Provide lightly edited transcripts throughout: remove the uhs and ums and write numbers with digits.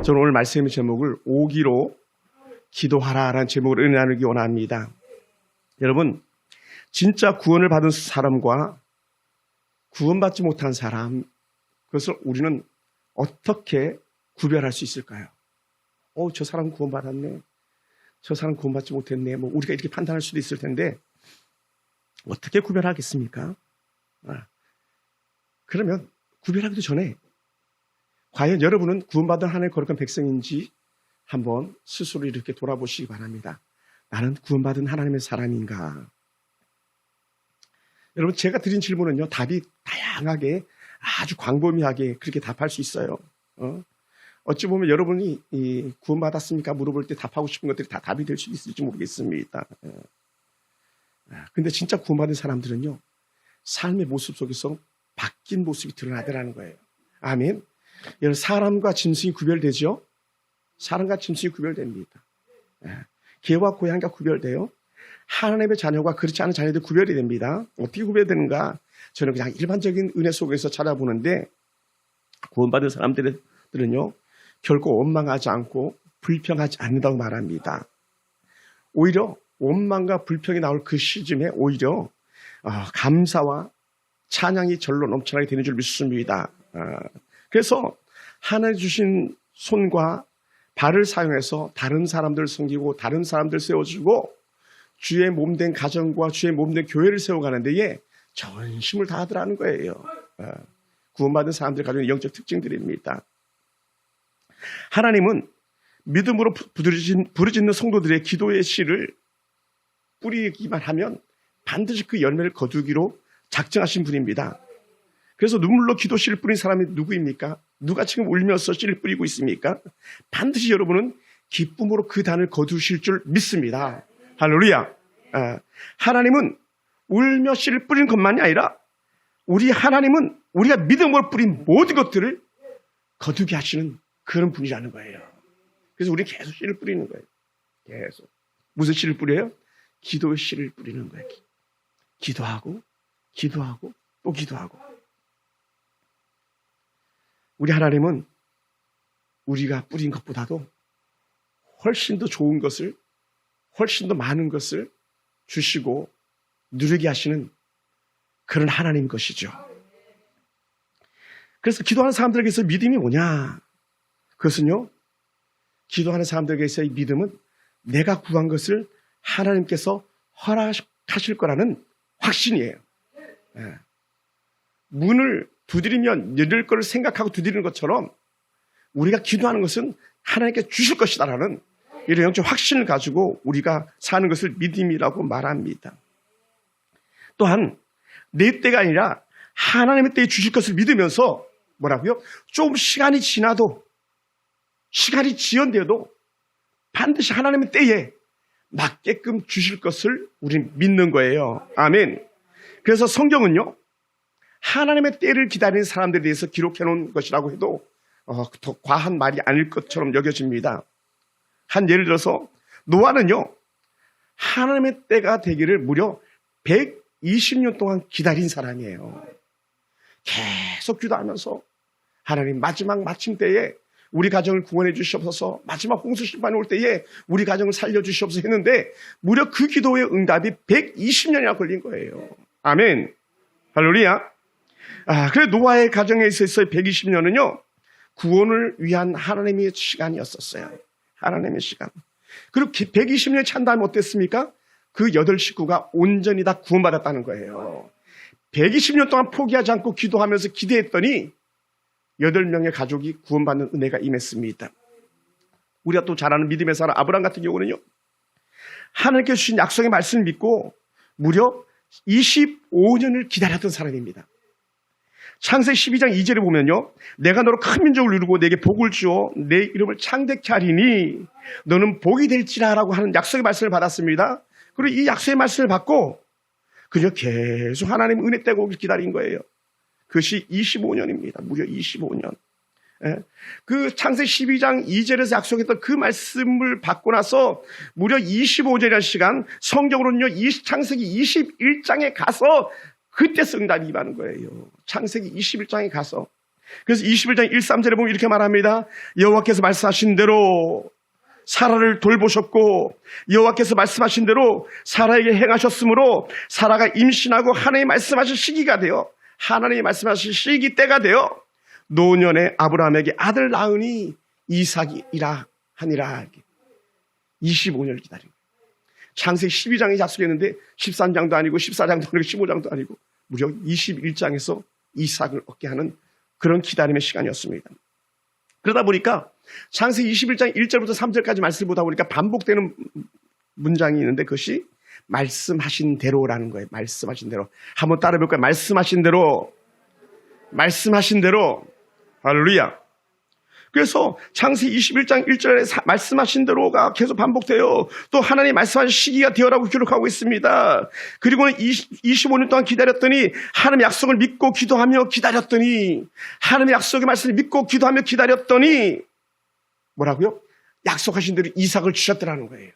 저는 오늘 말씀의 제목을 오기로 기도하라라는 제목으로 은혜 나누기 원합니다. 여러분, 진짜 구원을 받은 사람과 구원받지 못한 사람, 그것을 우리는 어떻게 구별할 수 있을까요? 저 사람 구원받았네, 저 사람 구원받지 못했네, 우리가 이렇게 판단할 수도 있을 텐데 어떻게 구별하겠습니까? 그러면 구별하기도 전에 과연 여러분은 구원받은 하나님의 거룩한 백성인지 한번 스스로 이렇게 돌아보시기 바랍니다. 나는 구원받은 하나님의 사람인가? 여러분, 제가 드린 질문은요, 답이 다양하게 아주 광범위하게 그렇게 답할 수 있어요. 어찌 보면 여러분이 구원받았습니까? 물어볼 때 답하고 싶은 것들이 다 답이 될 수 있을지 모르겠습니다. 근데 진짜 구원받은 사람들은요, 삶의 모습 속에서 바뀐 모습이 드러나더라는 거예요. 아멘. 여러분, 사람과 짐승이 구별되죠? 사람과 짐승이 구별됩니다. 개와 고양이가 구별돼요. 하나님의 자녀가 그렇지 않은 자녀들 구별이 됩니다. 어떻게 구별되는가? 저는 그냥 일반적인 은혜 속에서 찾아보는데, 구원받은 사람들은요, 결코 원망하지 않고 불평하지 않는다고 말합니다. 오히려 원망과 불평이 나올 그 시점에 오히려 감사와 찬양이 절로 넘쳐나게 되는 줄 믿습니다. 그래서 하나님 주신 손과 발을 사용해서 다른 사람들을 섬기고 다른 사람들 세워주고 주의 몸된 가정과 주의 몸된 교회를 세워가는 데에 전심을 다하더라는 거예요. 구원받은 사람들 가지고 영적 특징들입니다. 하나님은 믿음으로 부르짖는 성도들의 기도의 씨를 뿌리기만 하면 반드시 그 열매를 거두기로 작정하신 분입니다. 그래서 눈물로 기도 씨를 뿌린 사람이 누구입니까? 누가 지금 울면서 씨를 뿌리고 있습니까? 반드시 여러분은 기쁨으로 그 단을 거두실 줄 믿습니다. 할렐루야. 하나님은 울며 씨를 뿌리는 것만이 아니라 우리 하나님은 우리가 믿음으로 뿌린 모든 것들을 거두게 하시는 그런 분이라는 거예요. 그래서 우리는 계속 씨를 뿌리는 거예요. 계속. 무슨 씨를 뿌려요? 기도의 씨를 뿌리는 거예요. 기도하고 기도하고 또 기도하고. 우리 하나님은 우리가 뿌린 것보다도 훨씬 더 좋은 것을, 훨씬 더 많은 것을 주시고 누리게 하시는 그런 하나님인 것이죠. 그래서 기도하는 사람들에게서 믿음이 뭐냐? 그것은요, 기도하는 사람들에게서의 믿음은 내가 구한 것을 하나님께서 허락하실 거라는 확신이에요. 문을 두드리면 열릴 것을 생각하고 두드리는 것처럼 우리가 기도하는 것은 하나님께 주실 것이다라는 이런 영적 확신을 가지고 우리가 사는 것을 믿음이라고 말합니다. 또한 내 때가 아니라 하나님의 때에 주실 것을 믿으면서 뭐라고요? 좀 시간이 지나도, 시간이 지연되어도 반드시 하나님의 때에 맞게끔 주실 것을 우리는 믿는 거예요. 아멘. 그래서 성경은요, 하나님의 때를 기다리는 사람들에 대해서 기록해 놓은 것이라고 해도 더 과한 말이 아닐 것처럼 여겨집니다. 한 예를 들어서 노아는요, 하나님의 때가 되기를 무려 120년 동안 기다린 사람이에요. 계속 기도하면서 하나님, 마지막 마침 때에 우리 가정을 구원해 주시옵소서, 마지막 홍수 심판이 올 때에 우리 가정을 살려 주시옵소서 했는데 무려 그 기도의 응답이 120년이나 걸린 거예요. 아멘. 할렐루야. 그래 노아의 가정에 있어서의 120년은요, 구원을 위한 하나님의 시간이었었어요. 하나님의 시간. 그리고 120년이 찬 다음에 어땠습니까? 그 8식구가 온전히 다 구원받았다는 거예요. 120년 동안 포기하지 않고 기도하면서 기대했더니 8명의 가족이 구원받는 은혜가 임했습니다. 우리가 또 잘 아는 믿음의 사람 아브라함 같은 경우는요, 하나님께 주신 약속의 말씀을 믿고 무려 25년을 기다렸던 사람입니다. 창세기 12장 2절에 보면요, 내가 너로 큰 민족을 이루고 내게 복을 주어 내 이름을 창대케 하리니 너는 복이 될지라라고 하는 약속의 말씀을 받았습니다. 그리고 이 약속의 말씀을 받고 그저 계속 하나님 은혜 때가 오길 기다린 거예요. 그것이 25년입니다. 무려 25년. 그 창세기 12장 2절에서 약속했던 그 말씀을 받고 나서 무려 25절이라는 시간, 성경으로는요, 창세기 21장에 가서 그때 응답이 임하는 거예요. 창세기 21장에 가서 그래서 21장 1, 3절에 보면 이렇게 말합니다. 여호와께서 말씀하신 대로 사라를 돌보셨고 여호와께서 말씀하신 대로 사라에게 행하셨으므로 사라가 임신하고 하나님이 말씀하신 시기가 되어 하나님이 말씀하신 시기 때가 되어 노년에 아브라함에게 아들 낳으니 이삭이라 하니라. 25년을 기다린 거예요. 창세기 12장에 약속했는데 13장도 아니고 14장도 아니고 15장도 아니고 무려 21장에서 이삭을 얻게 하는 그런 기다림의 시간이었습니다. 그러다 보니까 창세기 21장 1절부터 3절까지 말씀을 보다 보니까 반복되는 문장이 있는데 그것이 말씀하신 대로라는 거예요. 말씀하신 대로. 한번 따라해 볼까요? 말씀하신 대로. 말씀하신 대로. 할렐루야. 그래서 창세기 21장 1절에 말씀하신 대로가 계속 반복돼요. 또 하나님 말씀하신 시기가 되어라고 기록하고 있습니다. 그리고는 25년 동안 기다렸더니 하나님의 약속을 믿고 기도하며 기다렸더니 하나님의 약속의 말씀을 믿고 기도하며 기다렸더니 뭐라고요? 약속하신 대로 이삭을 주셨더라는 거예요.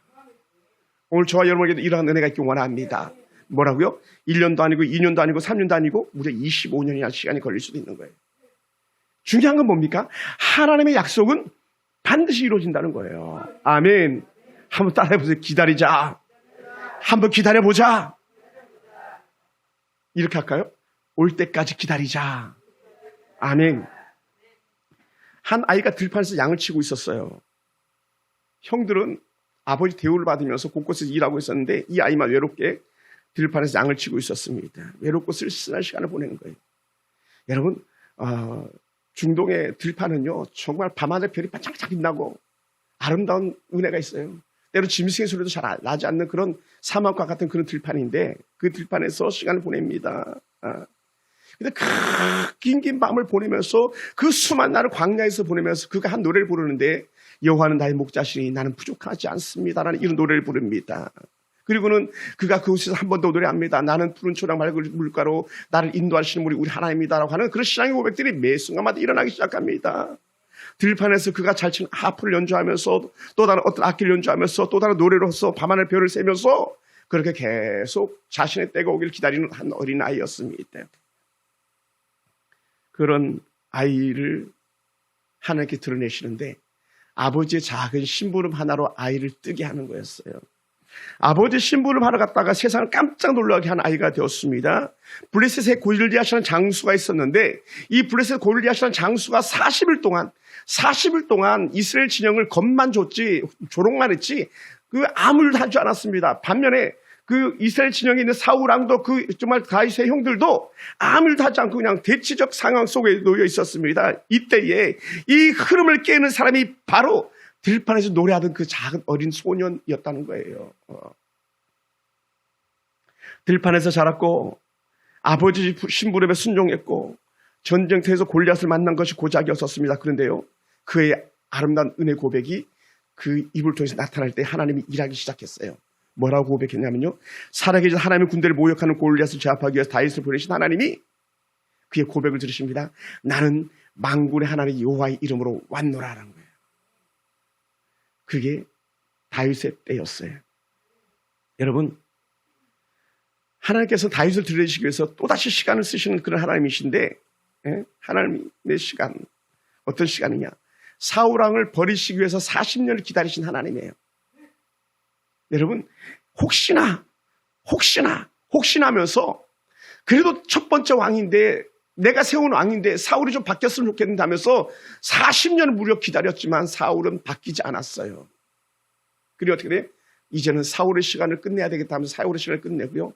오늘 저와 여러분에게도 이러한 은혜가 있길 원합니다. 뭐라고요? 1년도 아니고 2년도 아니고 3년도 아니고 무려 25년이나 시간이 걸릴 수도 있는 거예요. 중요한 건 뭡니까? 하나님의 약속은 반드시 이루어진다는 거예요. 아멘. 한번 따라해보세요. 기다리자. 한번 기다려보자. 이렇게 할까요? 올 때까지 기다리자. 아멘. 한 아이가 들판에서 양을 치고 있었어요. 형들은 아버지 대우를 받으면서 곳곳에서 일하고 있었는데 이 아이만 외롭게 들판에서 양을 치고 있었습니다. 외롭고 쓸쓸한 시간을 보내는 거예요. 여러분, 중동의 들판은요, 정말 밤하늘 별이 반짝반짝 빛나고 아름다운 은혜가 있어요. 때로 짐승의 소리도 잘 나지 않는 그런 사막과 같은 그런 들판인데 그 들판에서 시간을 보냅니다. 근데 그 긴 밤을 보내면서 그 수많은 날을 광야에서 보내면서 그가 한 노래를 부르는데 여호와는 나의 목자시니 나는 부족하지 않습니다라는 이런 노래를 부릅니다. 그리고는 그가 그곳에서 한 번 더 노래합니다. 나는 푸른 초랑 맑은 물가로 나를 인도하시는 우리 하나님이다라고 하는 그런 신앙의 고백들이 매 순간마다 일어나기 시작합니다. 들판에서 그가 잘 치는 하프를 연주하면서 또 다른 어떤 악기를 연주하면서 또 다른 노래로서 밤하늘 별을 세면서 그렇게 계속 자신의 때가 오기를 기다리는 한 어린 아이였습니다. 그런 아이를 하나님께 드러내시는데 아버지의 작은 심부름 하나로 아이를 뜨게 하는 거였어요. 아버지 심부름 하러 갔다가 세상을 깜짝 놀라게 한 아이가 되었습니다. 블레셋에 골리앗이라는 장수가 있었는데 이 블레셋 골리앗이라는 장수가 40일 동안 이스라엘 진영을 겁만 줬지 조롱만 했지 그 아무 일도 하지 않았습니다. 반면에 그 이스라엘 진영에 있는 사울왕도 그 정말 다윗의 형들도 아무 일도 하지 않고 그냥 대치적 상황 속에 놓여 있었습니다. 이때에 이 흐름을 깨는 사람이 바로 들판에서 노래하던 그 작은 어린 소년이었다는 거예요. 들판에서 자랐고 아버지 심부름에 순종했고 전쟁터에서 골리앗을 만난 것이 고작이었었습니다. 그런데요, 그의 아름다운 은혜 고백이 그 입을 통해서 나타날 때 하나님이 일하기 시작했어요. 뭐라고 고백했냐면요, 살아계신 하나님의 군대를 모욕하는 골리앗을 제압하기 위해서 다윗을 보내신 하나님이 그의 고백을 들으십니다. 나는 만군의 하나님 여호와의 이름으로 왔노라라는 거예요. 그게 다윗의 때였어요. 여러분, 하나님께서 다윗을 드러내시기 위해서 또다시 시간을 쓰시는 그런 하나님이신데, 하나님의 시간, 어떤 시간이냐? 사울왕을 버리시기 위해서 40년을 기다리신 하나님이에요. 여러분, 혹시나 하면서 그래도 첫 번째 왕인데 내가 세운 왕인데 사울이 좀 바뀌었으면 좋겠는데 하면서 40년을 무려 기다렸지만 사울은 바뀌지 않았어요. 그리고 어떻게 돼요? 이제는 사울의 시간을 끝내야 되겠다 하면서 사울의 시간을 끝내고요,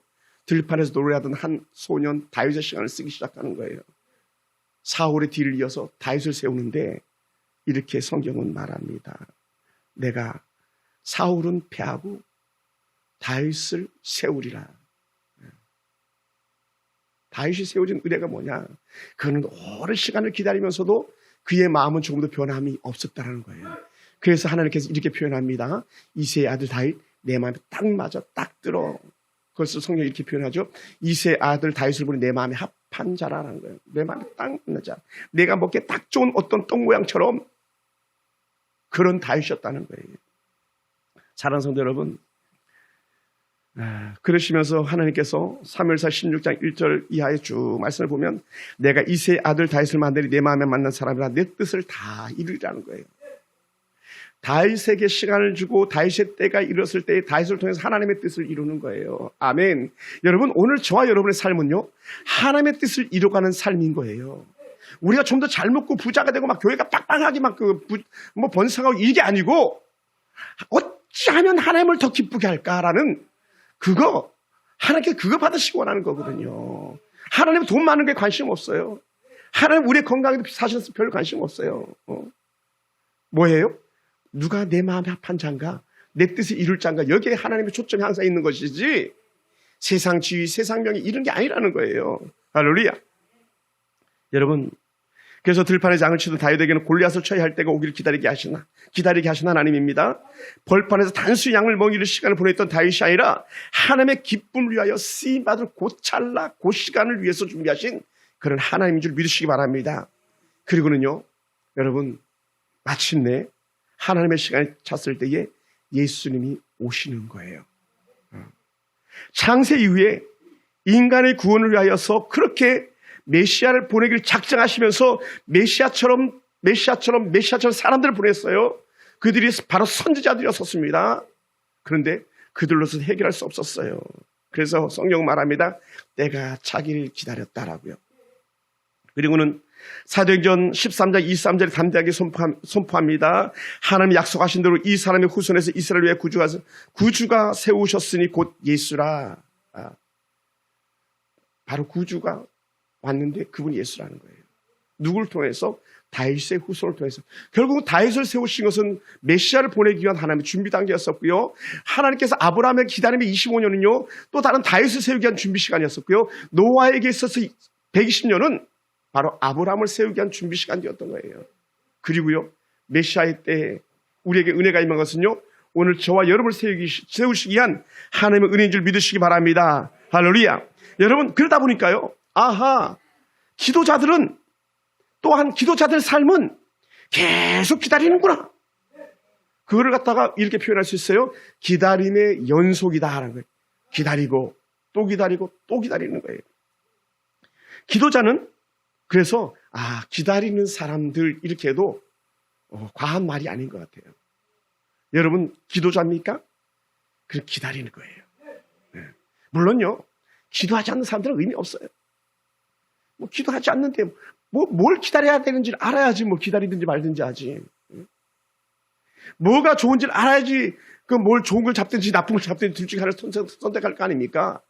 들판에서 노래하던 한 소년 다윗의 시간을 쓰기 시작하는 거예요. 사울의 뒤를 이어서 다윗을 세우는데 이렇게 성경은 말합니다. 내가 사울은 패하고 다윗을 세우리라. 다윗이 세워진 의뢰가 뭐냐? 그는 오랜 시간을 기다리면서도 그의 마음은 조금도 변함이 없었다는 거예요. 그래서 하나님께서 이렇게 표현합니다. 이새의 아들 다윗, 내 마음에 딱 맞아, 딱 들어. 그래서 성경이 이렇게 표현하죠. 이새의 아들 다윗을 보니 내 마음에 합한 자라는 거예요. 내 마음에 딱 맞는 자. 내가 먹기에 딱 좋은 어떤 떡 모양처럼 그런 다윗이었다는 거예요. 사랑하는 성도 여러분, 그러시면서 하나님께서 사무엘상 16장 1절 이하의 쭉 말씀을 보면 내가 이새의 아들 다윗을 만드니 내 마음에 맞는 사람이라 내 뜻을 다 이루리라는 거예요. 다윗에게 시간을 주고 다윗의 때가 이뤘을 때 다윗을 통해서 하나님의 뜻을 이루는 거예요. 아멘. 여러분, 오늘 저와 여러분의 삶은요, 하나님의 뜻을 이뤄가는 삶인 거예요. 우리가 좀 더 잘 먹고 부자가 되고 막 교회가 빵빵하게 막 번성하고 이게 아니고 어찌하면 하나님을 더 기쁘게 할까라는 하나님께 그거 받으시기 원하는 거거든요. 하나님 돈 많은 게 관심 없어요. 하나님 우리의 건강에도 사실은 별 관심 없어요. 뭐예요? 누가 내 마음에 합한 자인가? 내 뜻을 이룰 자인가? 여기에 하나님의 초점이 항상 있는 것이지 세상 지위, 세상 명예 이런 게 아니라는 거예요. 할렐루야. 여러분, 그래서 들판에 장을 치던 다윗에게는 골리앗을 쳐야 할 때가 오기를 기다리게 하신 하나님입니다. 벌판에서 단수 양을 먹이는 시간을 보냈던 다윗이 아니라 하나님의 기쁨을 위하여 쓰임받을 곧 찰나 곧 시간을 위해서 준비하신 그런 하나님인 줄 믿으시기 바랍니다. 그리고는요, 여러분, 마침내 하나님의 시간이 찼을 때에 예수님이 오시는 거예요. 창세 이후에 인간의 구원을 위하여서 그렇게 메시아를 보내기를 작정하시면서 메시아처럼 사람들을 보냈어요. 그들이 바로 선지자들이었었습니다. 그런데 그들로서 해결할 수 없었어요. 그래서 성경 말합니다. 때가 차기를 기다렸다라고요. 그리고는 사도행전 13장 23절에 담대하게 선포합니다. 하나님 약속하신 대로 이 사람의 후손에서 이스라엘 위에 구주가 세우셨으니 곧 예수라. 바로 구주가 왔는데 그분이 예수라는 거예요. 누구를 통해서? 다윗의 후손을 통해서. 결국 다윗을 세우신 것은 메시아를 보내기 위한 하나님의 준비 단계였었고요. 하나님께서 아브라함의 기다림의 25년은요. 또 다른 다윗을 세우기 위한 준비 시간이었었고요. 노아에게 있어서 120년은 바로 아브라함을 세우기 위한 준비 시간이었던 거예요. 그리고요, 메시아의 때에 우리에게 은혜가 임한 것은요, 오늘 저와 여러분을 세우시기 위한 하나님의 은혜인 줄 믿으시기 바랍니다. 할렐루야. 여러분, 그러다 보니까요, 기도자들은 또한 기도자들 삶은 계속 기다리는구나. 그거를 갖다가 이렇게 표현할 수 있어요. 기다림의 연속이다 하는 거예요. 기다리고 또 기다리고 또 기다리는 거예요. 기도자는 그래서 기다리는 사람들 이렇게 해도 과한 말이 아닌 것 같아요. 여러분 기도자입니까? 그냥 기다리는 거예요. 네. 물론요, 기도하지 않는 사람들은 의미 없어요. 기도하지 않는데 뭘 기다려야 되는지를 알아야지 기다리든지 말든지 하지. 뭐가 좋은지를 알아야지 뭘 좋은 걸 잡든지 나쁜 걸 잡든지 둘 중에 하나를 선택할 거 아닙니까?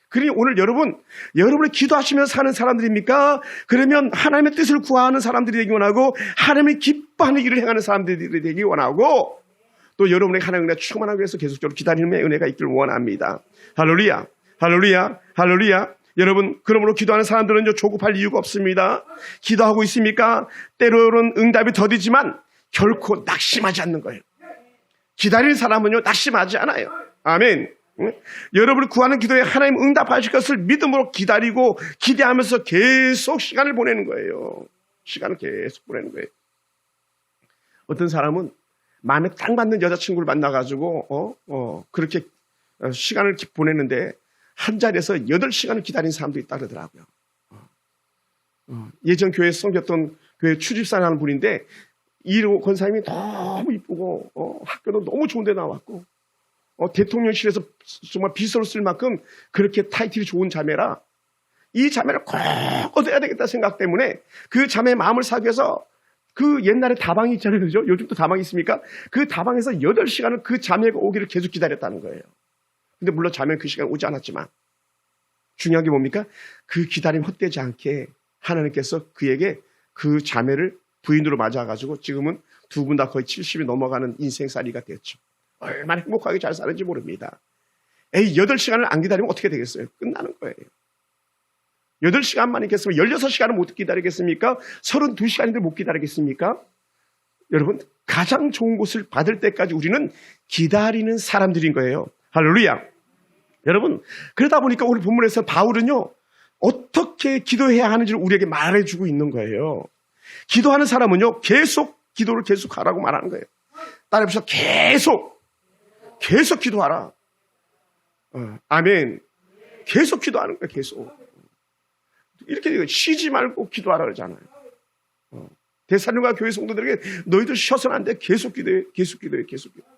그러니 오늘 여러분이 기도하시면서 사는 사람들입니까? 그러면 하나님의 뜻을 구하는 사람들이 되기 원하고 하나님이 기뻐하는 일을 행하는 사람들이 되기 원하고 또 여러분의 하나님의 은혜가 충만하기 위해서 계속적으로 기다리는 은혜가 있기를 원합니다. 할렐루야, 할렐루야, 할렐루야. 여러분, 그러므로 기도하는 사람들은 조급할 이유가 없습니다. 기도하고 있습니까? 때로는 응답이 더디지만 결코 낙심하지 않는 거예요. 기다리는 사람은요, 낙심하지 않아요. 아멘. 여러분을 구하는 기도에 하나님 응답하실 것을 믿음으로 기다리고 기대하면서 계속 시간을 보내는 거예요. 시간을 계속 보내는 거예요. 어떤 사람은 마음에 딱 맞는 여자친구를 만나가지고 그렇게 시간을 보내는데 한 자리에서 8시간을 기다린 사람도 있다 그러더라고요. 예전 교회에 섬겼던 교회 추집사라는 분인데 이 권사님이 너무 이쁘고 학교도 너무 좋은 데 나왔고 대통령실에서 정말 비서로 쓸 만큼 그렇게 타이틀이 좋은 자매라 이 자매를 꼭 얻어야 되겠다 생각 때문에 그 자매의 마음을 사기 위해서 그 옛날에 다방이 있잖아요. 그죠? 요즘도 다방이 있습니까? 그 다방에서 8시간을 그 자매가 오기를 계속 기다렸다는 거예요. 근데 물론 자매는 그 시간에 오지 않았지만 중요한 게 뭡니까? 그 기다림 헛되지 않게 하나님께서 그에게 그 자매를 부인으로 맞아가지고 지금은 두 분 다 거의 70이 넘어가는 인생살이가 됐죠. 얼마나 행복하게 잘 사는지 모릅니다. 8시간을 안 기다리면 어떻게 되겠어요? 끝나는 거예요. 8시간만 있겠으면 16시간을 못 기다리겠습니까? 32시간인데 못 기다리겠습니까? 여러분, 가장 좋은 곳을 받을 때까지 우리는 기다리는 사람들인 거예요. 할렐루야. 여러분, 그러다 보니까 오늘 본문에서 바울은요, 어떻게 기도해야 하는지를 우리에게 말해주고 있는 거예요. 기도하는 사람은요, 기도를 계속하라고 말하는 거예요. 따라해보시죠. 계속 기도하라. 아멘. 계속 기도하는 거예요. 계속. 이렇게 쉬지 말고 기도하라 그러잖아요. 대사님과 교회 성도들에게 너희들 쉬어서는 안 돼. 계속 기도해. 계속 기도해. 계속 기도해.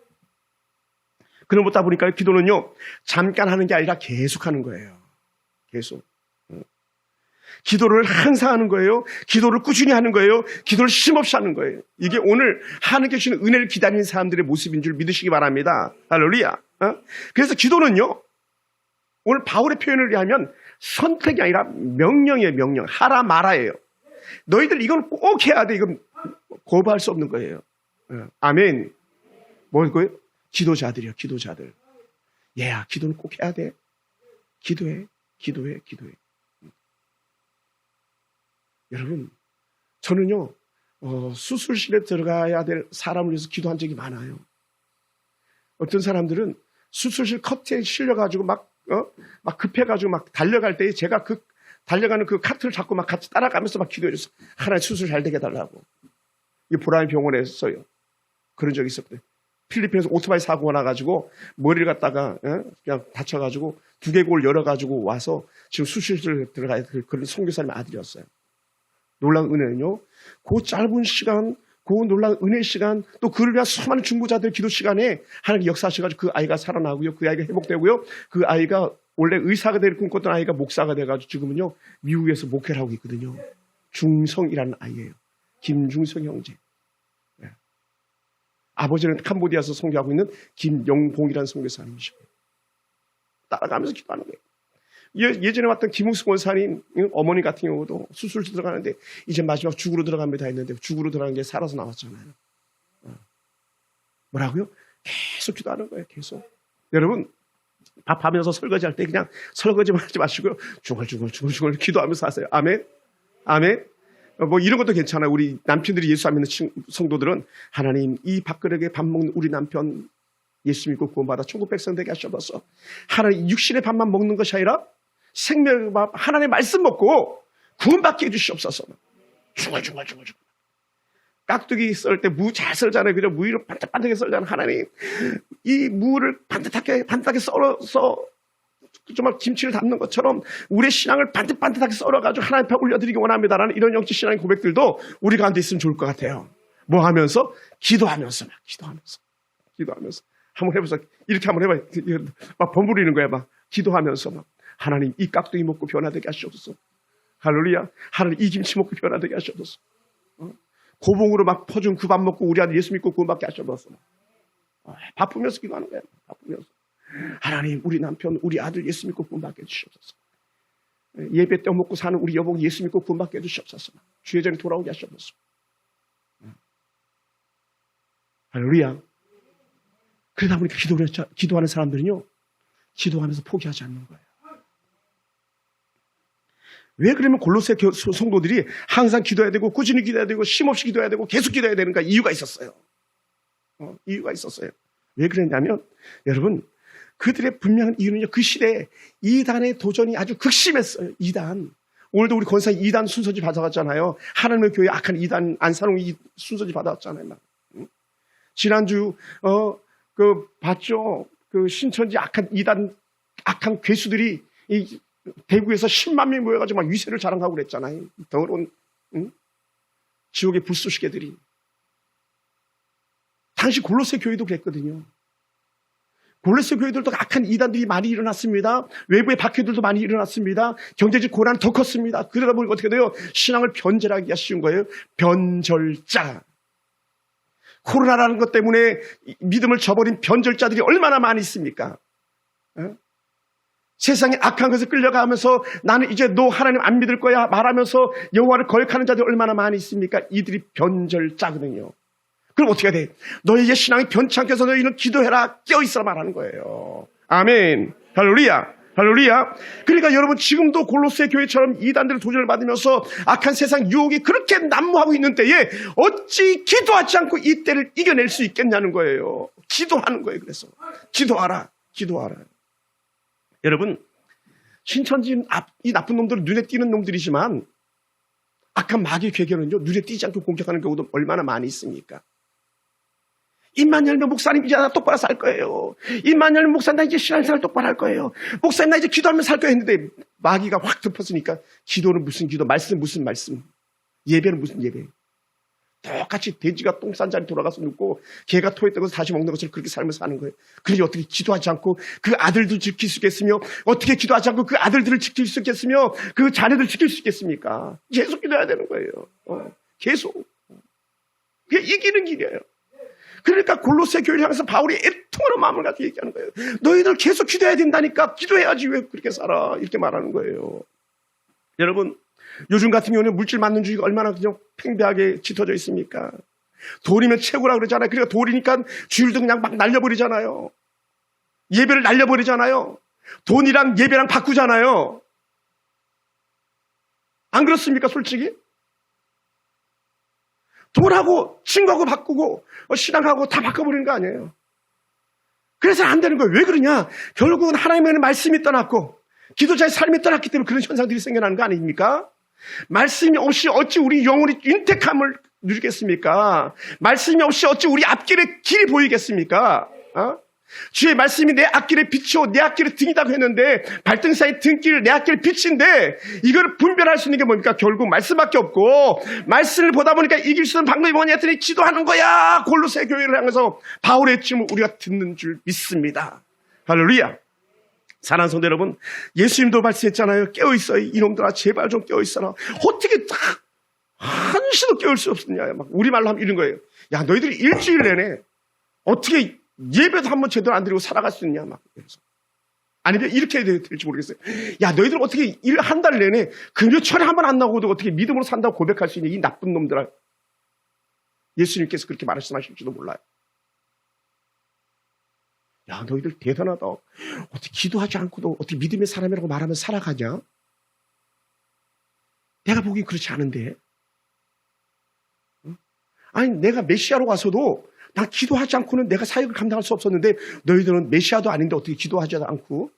그러다 보니까 기도는요, 잠깐 하는 게 아니라 계속 하는 거예요. 계속. 기도를 항상 하는 거예요. 기도를 꾸준히 하는 거예요. 기도를 쉼없이 하는 거예요. 이게 오늘 하나님께 주시는 은혜를 기다리는 사람들의 모습인 줄 믿으시기 바랍니다. 할렐루야. 그래서 기도는요, 오늘 바울의 표현을 의하면 선택이 아니라 명령이에요. 명령. 하라 마라예요. 너희들 이걸 꼭 해야 돼. 이건 거부할 수 없는 거예요. 아멘. 뭐고요? 기도자들이요. 기도자들. 얘야, 기도는 꼭 해야 돼. 기도해. 기도해. 기도해. 여러분, 저는요, 수술실에 들어가야 될 사람을 위해서 기도한 적이 많아요. 어떤 사람들은 수술실 커트에 실려가지고 막 급해가지고 막 달려갈 때 제가 달려가는 그 카트를 잡고 막 같이 따라가면서 막 기도해줬어. 하나님 수술 잘 되게 해달라고. 이 보라인 병원에서요. 그런 적이 있었거든요. 필리핀에서 오토바이 사고가 나가지고 머리를 갖다가 그냥 다쳐가지고 두개골 열어가지고 와서 지금 수술실에 들어가야 될 그런 선교사님 아들이었어요. 놀라운 은혜는요, 그 짧은 시간, 그 놀라운 은혜 시간, 또 그를 위한 수많은 중보자들 기도 시간에 하나님 역사하셔가지고 그 아이가 살아나고요, 그 아이가 회복되고요, 그 아이가 원래 의사가 될 꿈꿨던 아이가 목사가 돼가지고 지금은요, 미국에서 목회를 하고 있거든요. 중성이라는 아이예요. 김중성 형제. 네. 아버지는 캄보디아에서 선교하고 있는 김영봉이라는 선교사님이시고 따라가면서 기도하는 거예요. 예전에 왔던 김웅숙 원사님 어머니 같은 경우도 수술실 들어가는데 이제 마지막 죽으로 들어갑니다 했는데 죽으로 들어간 게 살아서 나왔잖아요. 뭐라고요? 계속 기도하는 거예요. 계속. 여러분, 밥하면서 설거지할 때 그냥 설거지만 하지 마시고요. 중얼중얼 기도하면서 하세요. 아멘. 아멘. 뭐 이런 것도 괜찮아요. 우리 남편들이 예수 안 믿는 성도들은 하나님, 이 밥그릇에 밥 먹는 우리 남편 예수 믿고 구원받아 천국 백성 되게 하셔서 하나님 육신의 밥만 먹는 것이 아니라 생명의 밥, 하나님의 말씀 먹고 구원받게 해주시옵소서. 중얼중얼. 깍두기 썰 때 무 잘 썰잖아요. 그죠? 무 위로 반짝반짝하게 썰잖아요. 하나님, 이 무를 반듯하게 썰어서 정말 김치를 담는 것처럼 우리의 신앙을 반듯하게 썰어가지고 하나님 앞에 올려드리기 원합니다라는 이런 영적 신앙의 고백들도 우리 가운데 있으면 좋을 것 같아요. 뭐 하면서? 기도하면서. 한번 해보세요. 이렇게 한번 해봐요. 막 버무리는 거야. 막 기도하면서 막 하나님, 이 깍두기 먹고 변화되게 하시옵소서. 할렐루야. 하나님, 이 김치 먹고 변화되게 하시옵소서. 고봉으로 막 퍼준 그 밥 먹고 우리 아들 예수 믿고 구원받게 하셔서 바쁘면서 기도하는 거예요. 바쁘면서 하나님, 우리 남편, 우리 아들 예수 믿고 구원받게 해주시옵소서. 예배 때 먹고 사는 우리 여보 예수 믿고 구원받게 해주시옵소서. 주의 전에 돌아오게 하시옵소서. 할렐루야. 그러다 보니까 기도하는 사람들은요, 기도하면서 포기하지 않는 거예요. 왜 그러면 골로새 성도들이 항상 기도해야 되고 꾸준히 기도해야 되고 쉼없이 기도해야 되고 계속 기도해야 되는가? 이유가 있었어요. 이유가 있었어요. 왜 그랬냐면 여러분, 그들의 분명한 이유는요, 그 시대에 이단의 도전이 아주 극심했어요. 이단. 오늘도 우리 권사님 이단 순서지 받아왔잖아요. 하나님의 교회 악한 이단 안산홍 순서지 받아왔잖아요. 지난주 봤죠. 그 신천지 악한 이단 악한 괴수들이 이 대구에서 10만 명이 모여가지고 막 위세를 자랑하고 그랬잖아요. 더러운 지옥의 불쏘시개들이. 당시 골로새 교회도 그랬거든요. 골로새 교회들도 악한 이단들이 많이 일어났습니다. 외부의 박해들도 많이 일어났습니다. 경제적 고난은 더 컸습니다. 그러다 보니까 어떻게 돼요? 신앙을 변절하기가 쉬운 거예요. 변절자. 코로나라는 것 때문에 믿음을 저버린 변절자들이 얼마나 많이 있습니까? 세상에 악한 것에 끌려가면서 나는 이제 너 하나님 안 믿을 거야 말하면서 여호와를 거역하는 자들이 얼마나 많이 있습니까? 이들이 변절자거든요. 그럼 어떻게 돼? 너희의 신앙이 변치 않게 해서 너희는 기도해라, 깨어있어라 말하는 거예요. 아멘. 할렐루야. 할렐루야. 그러니까 여러분, 지금도 골로새 교회처럼 이단들의 도전을 받으면서 악한 세상 유혹이 그렇게 난무하고 있는 때에 어찌 기도하지 않고 이 때를 이겨낼 수 있겠냐는 거예요. 기도하는 거예요. 그래서 기도하라. 여러분, 신천지 이 나쁜 놈들은 눈에 띄는 놈들이지만 악한 마귀의 괴계는요, 눈에 띄지 않고 공격하는 경우도 얼마나 많이 있습니까? 입만 열면 목사님 이제 나 똑바로 살 거예요. 입만 열면 목사님 나 이제 신앙생활 똑바로 할 거예요. 목사님 나 이제 기도하면 살 거예요 했는데 마귀가 확 덮었으니까 기도는 무슨 기도, 말씀 무슨 말씀, 예배는 무슨 예배. 똑같이 돼지가 똥 싼 자리 돌아가서 눕고 개가 토했던 것을 다시 먹는 것을 그렇게 살면서 사는 거예요. 그러니 어떻게 기도하지 않고 그 아들들 지킬 수 있겠으며, 어떻게 기도하지 않고 그 아들들을 지킬 수 있겠으며, 그 자녀들 지킬 수 있겠습니까? 계속 기도해야 되는 거예요. 계속. 그게 이기는 길이에요. 그러니까 골로새 교회를 향해서 바울이 애통하는 마음을 가지고 얘기하는 거예요. 너희들 계속 기도해야 된다니까. 기도해야지 왜 그렇게 살아. 이렇게 말하는 거예요. 여러분, 요즘 같은 경우는 물질 만능주의가 얼마나 그냥 팽배하게 짙어져 있습니까? 돌이면 최고라고 그러잖아요. 그러니까 돌이니까 주일도 그냥 막 날려버리잖아요. 예배를 날려버리잖아요. 돈이랑 예배랑 바꾸잖아요. 안 그렇습니까, 솔직히? 돈하고 친구하고 바꾸고 신앙하고 다 바꿔버리는 거 아니에요. 그래서 안 되는 거예요. 왜 그러냐? 결국은 하나님의 말씀이 떠났고 기도자의 삶이 떠났기 때문에 그런 현상들이 생겨나는 거 아닙니까? 말씀이 없이 어찌 우리 영혼이 윤택함을 누리겠습니까? 말씀이 없이 어찌 우리 앞길에 길이 보이겠습니까? 주의 말씀이 내 앞길에 빛이요 내 앞길에 등이라고 했는데 발등 사이 등길 내 앞길에 빛인데 이걸 분별할 수 있는 게 뭡니까? 결국 말씀밖에 없고 말씀을 보다 보니까 이길 수 있는 방법이 뭐냐 했더니 기도하는 거야. 골로새 교회를 향해서 바울의 춤을 우리가 듣는 줄 믿습니다. 할렐루야. 사랑하는 성도 여러분, 예수님도 말씀했잖아요. 깨어있어 이놈들아 제발 좀 깨어있어라. 어떻게 딱 한시도 깨울 수 없었냐. 막 우리말로 하면 이런 거예요. 야 너희들이 일주일 내내 어떻게 예배도 한번 제대로 안 드리고 살아갈 수 있냐 막. 아니면 이렇게 해야 될지 모르겠어요. 야 너희들 어떻게 한 달 내내 금요철에 한 번 안 나오고도 어떻게 믿음으로 산다고 고백할 수 있냐 이 나쁜 놈들아. 예수님께서 그렇게 말씀하실지도 몰라요. 야 너희들 대단하다. 어떻게 기도하지 않고도 어떻게 믿음의 사람이라고 말하면 살아가냐? 내가 보기엔 그렇지 않은데. 아니 내가 메시아로 와서도 난 기도하지 않고는 내가 사역을 감당할 수 없었는데 너희들은 메시아도 아닌데 어떻게 기도하지 않고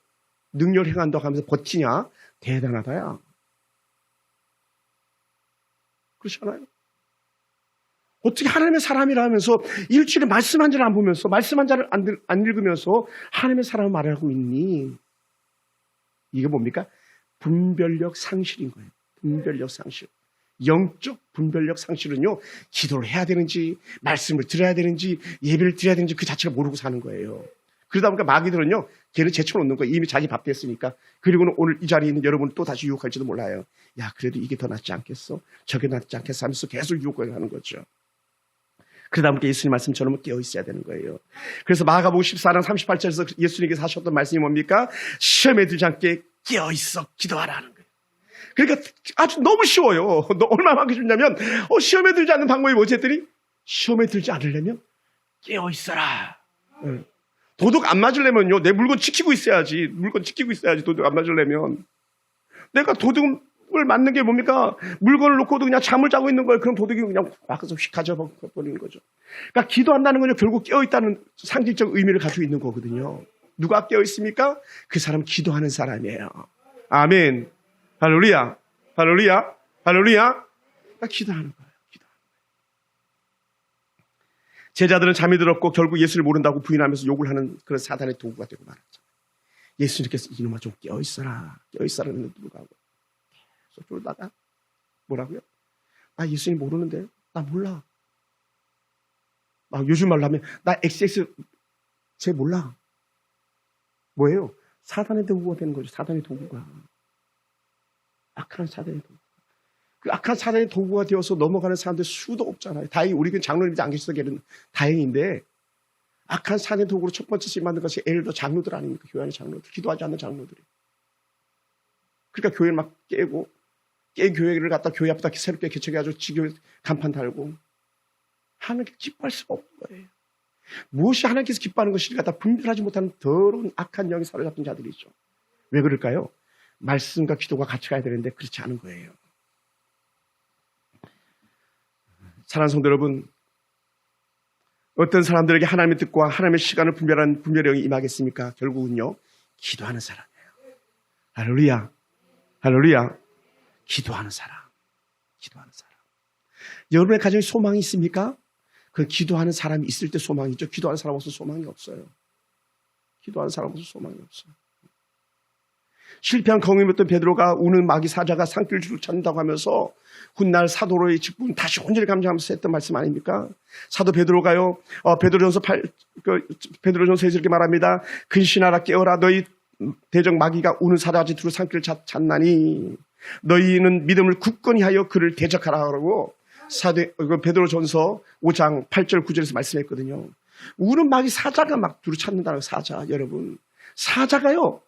능력을 행한다고 하면서 버티냐? 대단하다야. 그렇지 않아요? 어떻게 하나님의 사람이라면서 일주일에 말씀 한 자를 안 보면서 말씀 한 자를 안 읽으면서 하나님의 사람을 말하고 있니? 이게 뭡니까? 분별력 상실인 거예요. 분별력 상실. 영적 분별력 상실은요, 기도를 해야 되는지, 말씀을 들어야 되는지, 예배를 드려야 되는지 그 자체가 모르고 사는 거예요. 그러다 보니까 마귀들은요, 걔를 제쳐놓는 거예요. 이미 자기 밥 됐으니까. 그리고는 오늘 이 자리에 있는 여러분을 또 다시 유혹할지도 몰라요. 야, 그래도 이게 더 낫지 않겠어? 저게 낫지 않겠어? 하면서 계속 유혹을 하는 거죠. 그러다 보니까 예수님 말씀처럼 깨어 있어야 되는 거예요. 그래서 마가복음 14장 38절에서 예수님께서 하셨던 말씀이 뭡니까? 시험에 들지 않게 깨어 있어 기도하라 하는 거예요. 그러니까 아주 너무 쉬워요. 얼마나 하기 쉽냐면 시험에 들지 않는 방법이 뭐지 했더니 시험에 들지 않으려면 깨어 있어라. 도둑 안 맞으려면요 내 물건 지키고 있어야지. 물건 지키고 있어야지. 도둑 안 맞으려면. 내가 도둑을 맞는 게 뭡니까? 물건을 놓고도 그냥 잠을 자고 있는 거예요. 그럼 도둑이 그냥 와서 휙 가져버리는 거죠. 그러니까 기도한다는 건요 결국 깨어있다는 상징적 의미를 가지고 있는 거거든요. 누가 깨어있습니까? 그 사람 기도하는 사람이에요. 아멘. 할렐루야. 할렐루야. 할렐루야. 그러니까 기도하는 거예요. 제자들은 잠이 들었고 결국 예수를 모른다고 부인하면서 욕을 하는 그런 사단의 도구가 되고 말았죠. 예수님께서 이놈아 좀 깨어있어라. 깨어있어라는 누구하고 계속 쫄다가 뭐라고요? 나 예수님 모르는데 나 몰라. 요즘 말로 하면 나 XX 쟤 몰라. 뭐예요? 사단의 도구가 되는 거죠. 사단의 도구가. 악한 사단의 도구. 그 악한 사단의 도구가 되어서 넘어가는 사람들 수도 없잖아요. 다행히 우리 장로님이 안 계셔서 걔는 다행인데 악한 사단의 도구로 첫 번째 쓰임 받는 것이 엘더 장로들 아닙니까? 교회 안의 장로들. 기도하지 않는 장로들이. 그러니까 교회를 막 깨고 깬 교회를 갖다 교회 앞에다 새롭게 개척해가지고 지교회 간판 달고 하나님께 기뻐할 수가 없는 거예요. 무엇이 하나님께서 기뻐하는 것인지 갖다 분별하지 못하는 더러운 악한 영이 사로잡힌 자들이죠. 왜 그럴까요? 말씀과 기도가 같이 가야 되는데 그렇지 않은 거예요. 사랑하는 성도 여러분, 어떤 사람들에게 하나님의 뜻과 하나님의 시간을 분별하는 분별의 영이 임하겠습니까? 결국은요, 기도하는 사람이에요. 할렐루야. 할렐루야. 기도하는 사람. 기도하는 사람. 여러분의 가정에 소망이 있습니까? 그 기도하는 사람이 있을 때 소망이 있죠. 기도하는 사람 없어서 소망이 없어요. 기도하는 사람 없어서 소망이 없어요. 실패한 경험이었던 베드로가 우는 마귀 사자가 산길줄을 찾는다고 하면서 훗날 사도로의 직분 다시 온전히 감정하면서 했던 말씀 아닙니까? 사도 베드로가요. 베드로전서에서 이렇게 말합니다. 근신하라 깨어라 너희 대적 마귀가 우는 사자같이 두루 산길을 찾나니 너희는 믿음을 굳건히 하여 그를 대적하라고 베드로전서 5장 8절 9절에서 말씀했거든요. 우는 마귀 사자가 막 두루 찾는다는 사자. 여러분 사자가요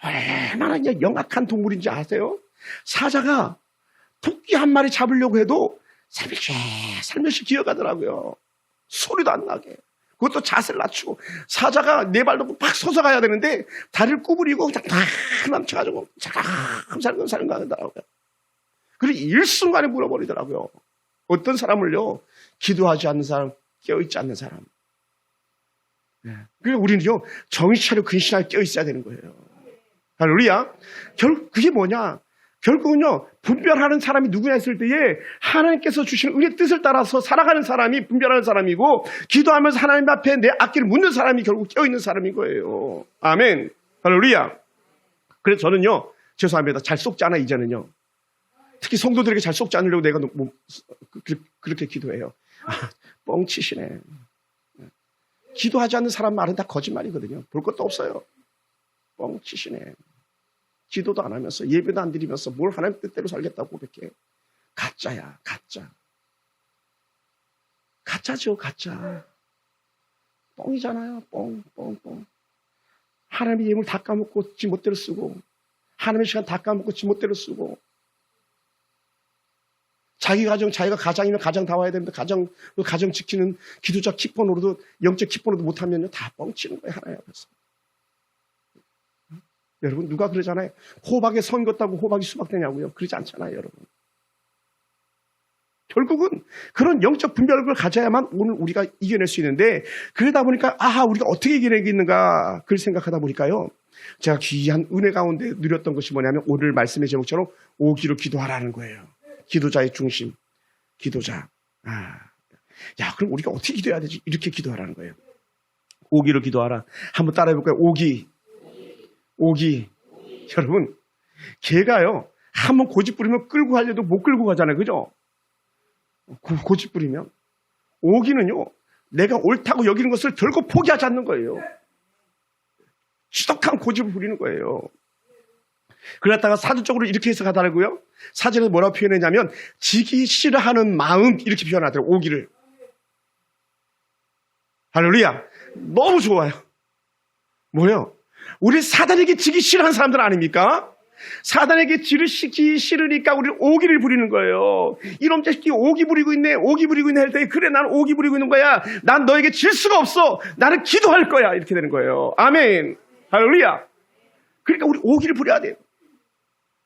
얼마나 영악한 동물인지 아세요? 사자가 토끼 한 마리 잡으려고 해도 살며시 기어가더라고요. 소리도 안 나게. 그것도 자세를 낮추고 사자가 네 발 놓고 팍 서서 가야 되는데 다리를 구부리고 그냥 팍 남쳐가지고 살금살금 가더라고요. 그리고 일순간에 물어버리더라고요. 어떤 사람을요? 기도하지 않는 사람, 깨어있지 않는 사람. 그래서 우리는요 정신 차려 근신하게 깨어있어야 되는 거예요. 할렐루야. 그게 뭐냐? 결국은요, 분별하는 사람이 누구냐 했을 때에 하나님께서 주시는 은혜의 뜻을 따라서 살아가는 사람이 분별하는 사람이고, 기도하면서 하나님 앞에 내 앞길을 묻는 사람이 결국 깨어있는 사람인 거예요. 아멘. 할렐루야. 그래서 저는요, 죄송합니다. 잘 속지 않아, 이제는요. 특히 성도들에게 잘 속지 않으려고 내가 그렇게 기도해요. 뻥치시네. 기도하지 않는 사람 말은 다 거짓말이거든요. 볼 것도 없어요. 뻥치시네. 기도도 안 하면서 예배도 안 드리면서 뭘 하나님 뜻대로 살겠다고 고백해. 가짜야, 가짜. 가짜죠, 가짜. 뻥이잖아요, 뻥. 하나님의 예물 다 까먹고 지 멋대로 쓰고, 하나님의 시간 다 까먹고 지 멋대로 쓰고, 자기 가정, 자기가 가장이면 가장 다 와야 되는데 가정 지키는 기도자 키포노로도 영적 키포노도 못하면요 다 뻥치는 거예요, 하나님 앞에서. 여러분 누가 그러잖아요. 호박에 선 걷다고 호박이 수박되냐고요. 그러지 않잖아요, 여러분. 결국은 그런 영적 분별력을 가져야만 오늘 우리가 이겨낼 수 있는데, 그러다 보니까 우리가 어떻게 이겨내겠는가 그걸 생각하다 보니까요, 제가 귀한 은혜 가운데 누렸던 것이 뭐냐면 오늘 말씀의 제목처럼 오기로 기도하라는 거예요. 기도자의 중심, 기도자. 그럼 우리가 어떻게 기도해야 되지? 이렇게 기도하라는 거예요. 오기로 기도하라. 한번 따라해볼까요? 오기. 여러분, 개가요, 한번 고집 부리면 끌고 가려도 못 끌고 가잖아요. 그죠? 고집 부리면. 오기는요, 내가 옳다고 여기는 것을 결코 포기하지 않는 거예요. 지독한 고집을 부리는 거예요. 그랬다가 사주적으로 이렇게 해석하더라고요. 사전에서 뭐라고 표현했냐면, 지기 싫어하는 마음, 이렇게 표현하더라고요. 오기를. 할렐루야. 너무 좋아요. 뭐예요? 우리 사단에게 지기 싫어하는 사람들 아닙니까? 사단에게 지기 싫으니까 우리 오기를 부리는 거예요. 이놈 자식이 오기 부리고 있네 할 때, 그래 나는 오기 부리고 있는 거야. 난 너에게 질 수가 없어. 나는 기도할 거야. 이렇게 되는 거예요. 아멘. 할렐루야. 그러니까 우리 오기를 부려야 돼요.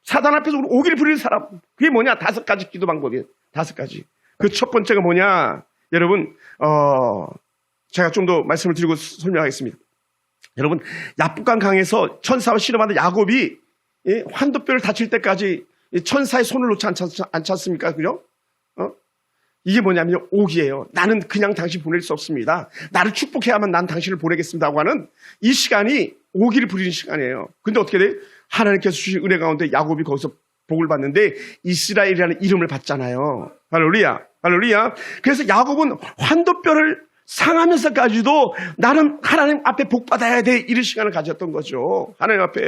사단 앞에서 우리 오기를 부리는 사람. 그게 뭐냐? 5가지 기도 방법이에요. 5가지. 그 첫 번째가 뭐냐? 여러분, 제가 좀 더 말씀을 드리고 설명하겠습니다. 여러분, 야복강 강에서 천사와 씨름하는 야곱이 환도뼈를 다칠 때까지 천사의 손을 놓지 않지 않습니까? 그죠? 이게 뭐냐면 오기예요. 나는 그냥 당신 보낼 수 없습니다. 나를 축복해야만 난 당신을 보내겠습니다고 하는 이 시간이 오기를 부리는 시간이에요. 근데 어떻게 돼? 하나님께서 주신 은혜 가운데 야곱이 거기서 복을 받는데 이스라엘이라는 이름을 받잖아요. 할렐루야. 그래서 야곱은 환도뼈를 상하면서까지도 나는 하나님 앞에 복 받아야 돼, 이런 시간을 가졌던 거죠. 하나님 앞에.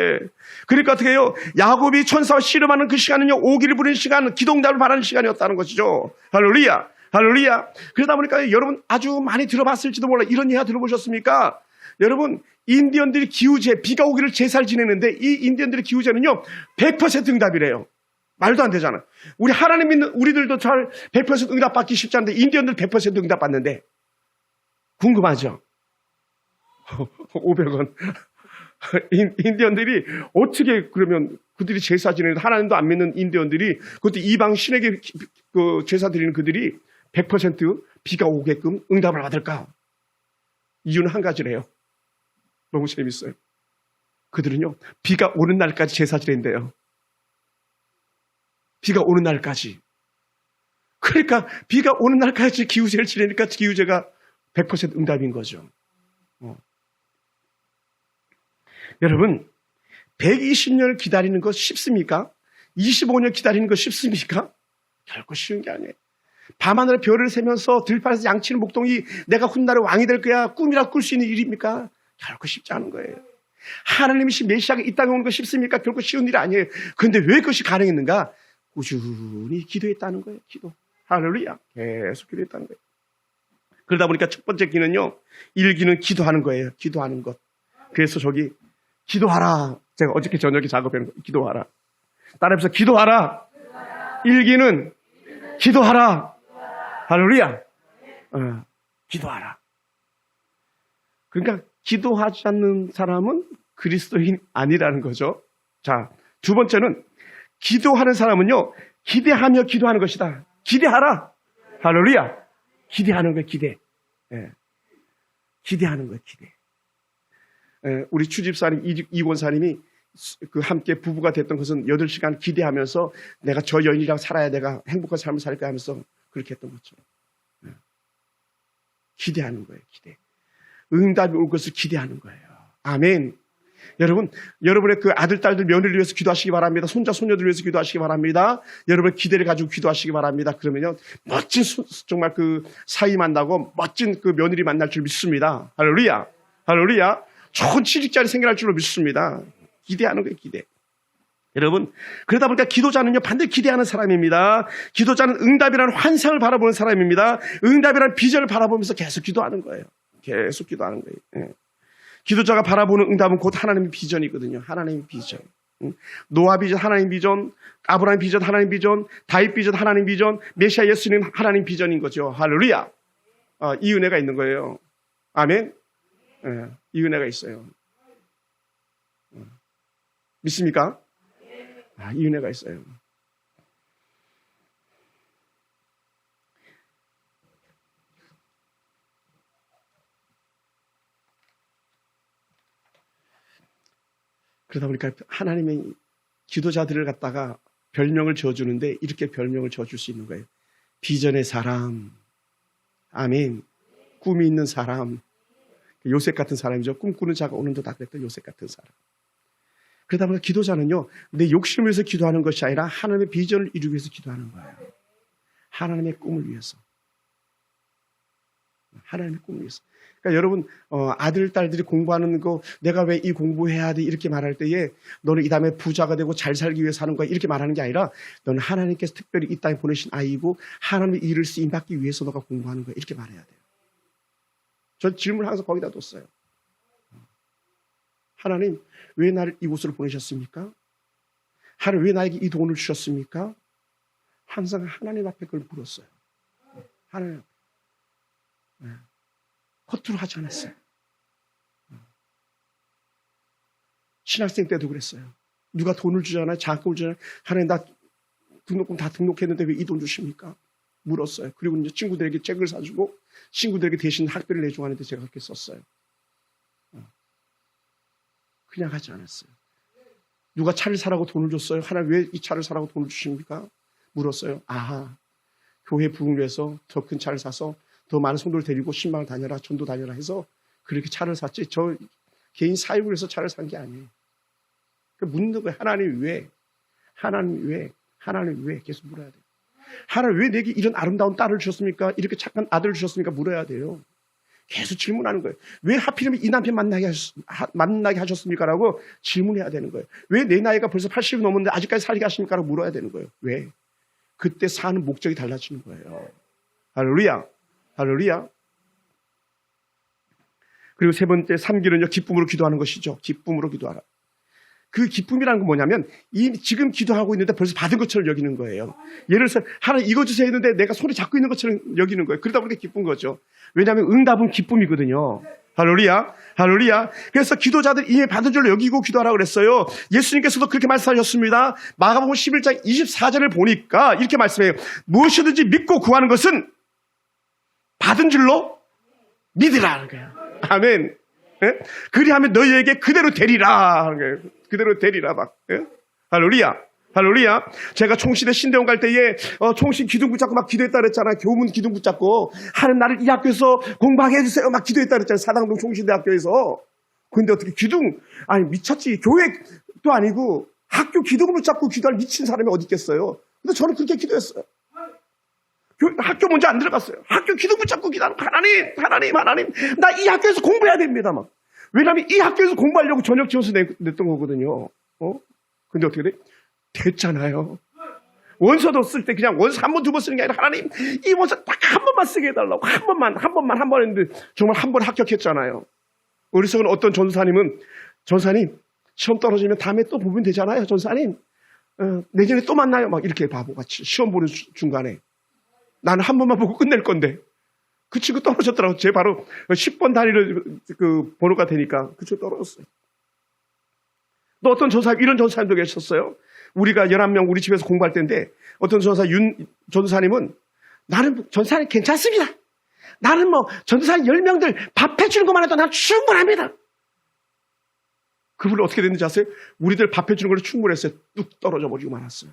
그러니까 어떻게 해요? 야곱이 천사와 씨름하는 그 시간은요, 오기를 부리는 시간, 기도응답을 바라는 시간이었다는 것이죠. 할렐루야. 그러다 보니까 여러분 아주 많이 들어봤을지도 몰라. 이런 예화 들어보셨습니까? 여러분, 인디언들이 기후제, 비가 오기를 제사를 지내는데 이 인디언들의 기후제는요 100% 응답이래요. 말도 안 되잖아. 우리 하나님 믿는 우리들도 잘 100% 응답 받기 쉽지 않은데 인디언들 100% 응답 받는데 궁금하죠? 500원. 인디언들이 어떻게 그러면 그들이 제사 지내는, 하나님도 안 믿는 인디언들이, 그것도 이방 신에게 그 제사 드리는 그들이 100% 비가 오게끔 응답을 받을까? 이유는 한 가지래요. 너무 재밌어요. 그들은요, 비가 오는 날까지 제사 지낸대요. 비가 오는 날까지. 그러니까 비가 오는 날까지 기우제를 지내니까 기우제가 100% 응답인 거죠. 여러분, 120년을 기다리는 거 쉽습니까? 25년 기다리는 거 쉽습니까? 결코 쉬운 게 아니에요. 밤하늘에 별을 세면서 들판에서 양치는 목동이 내가 훗날에 왕이 될 거야 꿈이라 꿀 수 있는 일입니까? 결코 쉽지 않은 거예요. 하나님이신 메시아가 이 땅에 오는 거 쉽습니까? 결코 쉬운 일이 아니에요. 그런데 왜 그것이 가능했는가? 꾸준히 기도했다는 거예요. 기도. 할렐루야. 계속 기도했다는 거예요. 그러다 보니까 첫 번째 기는요, 1기는 기도하는 거예요. 기도하는 것. 그래서 저기 기도하라. 제가 어저께 저녁에 작업하는 거. 기도하라. 따라해서 기도하라. 1기는 기도하라. 할렐루야. 기도하라. 그러니까 기도하지 않는 사람은 그리스도인 아니라는 거죠. 자, 두 번째는 기도하는 사람은요, 기대하며 기도하는 것이다. 기대하라. 할렐루야. 기대하는 거예요, 기대. 기대하는 거예요, 기대. 우리 추집사님, 이권사님이 그 함께 부부가 됐던 것은 8시간 기대하면서 내가 저 여인이랑 살아야 내가 행복한 삶을 살 거야 하면서 그렇게 했던 거죠. 기대하는 거예요, 기대. 응답이 올 것을 기대하는 거예요. 아멘. 여러분, 여러분의 그 아들, 딸들, 며느리를 위해서 기도하시기 바랍니다. 손자, 손녀들을 위해서 기도하시기 바랍니다. 여러분의 기대를 가지고 기도하시기 바랍니다. 그러면요, 멋진, 정말 그 사위 만나고 멋진 그 며느리 만날 줄 믿습니다. 할렐루야. 할렐루야. 좋은 취직자리 생겨날 줄로 믿습니다. 기대하는 거예요, 기대. 여러분, 그러다 보니까 기도자는요, 반드시 기대하는 사람입니다. 기도자는 응답이라는 환상을 바라보는 사람입니다. 응답이라는 비전을 바라보면서 계속 기도하는 거예요. 계속 기도하는 거예요. 기도자가 바라보는 응답은 곧 하나님의 비전이거든요. 하나님의 비전. 노아 비전, 하나님 비전, 아브라함 비전, 하나님 비전, 다윗 비전, 하나님 비전, 메시아 예수님 하나님 비전인 거죠. 할렐루야. 이 은혜가 있는 거예요. 아멘. 이 은혜가 있어요. 믿습니까? 이 은혜가 있어요. 그러다 보니까 하나님의 기도자들을 갖다가 별명을 지어주는데 이렇게 별명을 지어줄 수 있는 거예요. 비전의 사람. 아멘. 꿈이 있는 사람. 요셉 같은 사람이죠. 꿈꾸는 자가 오는도 다 그랬던 요셉 같은 사람. 그러다 보니까 기도자는요, 내 욕심을 위해서 기도하는 것이 아니라 하나님의 비전을 이루기 위해서 기도하는 거예요. 하나님의 꿈을 위해서. 하나님의 꿈을 위해서. 그러니까 여러분, 아들, 딸들이 공부하는 거, 내가 왜 이 공부해야 돼? 이렇게 말할 때에 너는 이 다음에 부자가 되고 잘 살기 위해서 하는 거야. 이렇게 말하는 게 아니라 너는 하나님께서 특별히 이 땅에 보내신 아이고 하나님의 일을 쓰임받기 위해서 너가 공부하는 거야. 이렇게 말해야 돼요. 전 질문을 항상 거기다 뒀어요. 하나님, 왜 나를 이곳으로 보내셨습니까? 하나님, 왜 나에게 이 돈을 주셨습니까? 항상 하나님 앞에 그걸 물었어요. 하나님 앞에. 겉으로 하지 않았어요. 신학생 때도 그랬어요. 누가 돈을 주잖아요. 장학금을 주잖아요. 하나님, 나 등록금 다 등록했는데 왜 이 돈 주십니까? 물었어요. 그리고 이제 친구들에게 책을 사주고 친구들에게 대신 학비를 내주고 하는데 제가 그렇게 썼어요. 그냥 하지 않았어요. 누가 차를 사라고 돈을 줬어요. 하나님, 왜 이 차를 사라고 돈을 주십니까? 물었어요. 교회 부흥을 위해서 더 큰 차를 사서 더 많은 성도를 데리고 신방을 다녀라, 전도 다녀라 해서 그렇게 차를 샀지. 저 개인 사역을 해서 차를 산 게 아니에요. 묻는 거예요. 하나님 왜? 하나님 왜? 하나님 왜? 계속 물어야 돼요. 하나님, 왜 내게 이런 아름다운 딸을 주셨습니까? 이렇게 착한 아들을 주셨습니까? 물어야 돼요. 계속 질문하는 거예요. 왜 하필이면 이 남편 만나게 하셨습니까? 라고 질문해야 되는 거예요. 왜 내 나이가 벌써 80이 넘었는데 아직까지 살게 하십니까? 라고 물어야 되는 거예요. 왜? 그때 사는 목적이 달라지는 거예요. 할렐루야. 할렐루야. 그리고 세 번째 3기는요, 기쁨으로 기도하는 것이죠. 기쁨으로 기도하라. 그 기쁨이라는 건 뭐냐면 지금 기도하고 있는데 벌써 받은 것처럼 여기는 거예요. 예를 들어서 하나님 이거 주세요 했는데 내가 손에 잡고 있는 것처럼 여기는 거예요. 그러다 보니까 기쁜 거죠. 왜냐하면 응답은 기쁨이거든요. 할렐루야. 할렐루야. 그래서 기도자들 이미 받은 줄로 여기고 기도하라고 그랬어요. 예수님께서도 그렇게 말씀하셨습니다. 마가복음 11장 24절을 보니까 이렇게 말씀해요. 무엇이든지 믿고 구하는 것은 받은 줄로 믿으라는 거예요. 아멘. 예? 그리하면 너희에게 그대로 되리라 하는 거예요. 그대로 되리라 막. 예? 할렐루야. 할렐루야. 제가 총시대 신대원 갈 때에 총시 기둥 붙잡고 막 기도했다 그랬잖아요. 교문 기둥 붙잡고 하나님 나를 이 학교에서 공부하게 해주세요. 막 기도했다 그랬잖아요. 사당동 총시대학교에서. 근데 어떻게 기둥, 아니 미쳤지. 교회도 아니고 학교 기둥을 붙잡고 기도할 미친 사람이 어디 있겠어요. 근데 저는 그렇게 기도했어요. 학교 먼저 안 들어갔어요. 학교 기둥 붙잡고 기도하는 하나님 나 이 학교에서 공부해야 됩니다. 막. 왜냐하면 이 학교에서 공부하려고 저녁 지어서 냈던 거거든요. 근데 어떻게 돼? 됐잖아요. 원서도 쓸 때 그냥 원서 한 번, 두 번 쓰는 게 아니라 하나님 이 원서 딱 한 번만 쓰게 해달라고 한 번 했는데 정말 한 번 합격했잖아요. 어리석은 어떤 전사님 시험 떨어지면 다음에 또 보면 되잖아요. 전사님 내년에 또 만나요. 막 이렇게 바보같이 시험 보는 중간에 나는 한 번만 보고 끝낼 건데 그 친구 떨어졌더라고. 제 바로 10번 단위로 그 번호가 되니까 그 친구 떨어졌어요. 또 어떤 전사님, 이런 전사님도 계셨어요. 우리가 11명 우리 집에서 공부할 때인데 어떤 전사님은 나는 전사님 괜찮습니다. 나는 뭐 전사님 10명들 밥 해주는 것만 해도 난 충분합니다. 그분은 어떻게 됐는지 아세요? 우리들 밥 해주는 걸로 충분했어요. 뚝 떨어져 버리고 말았어요.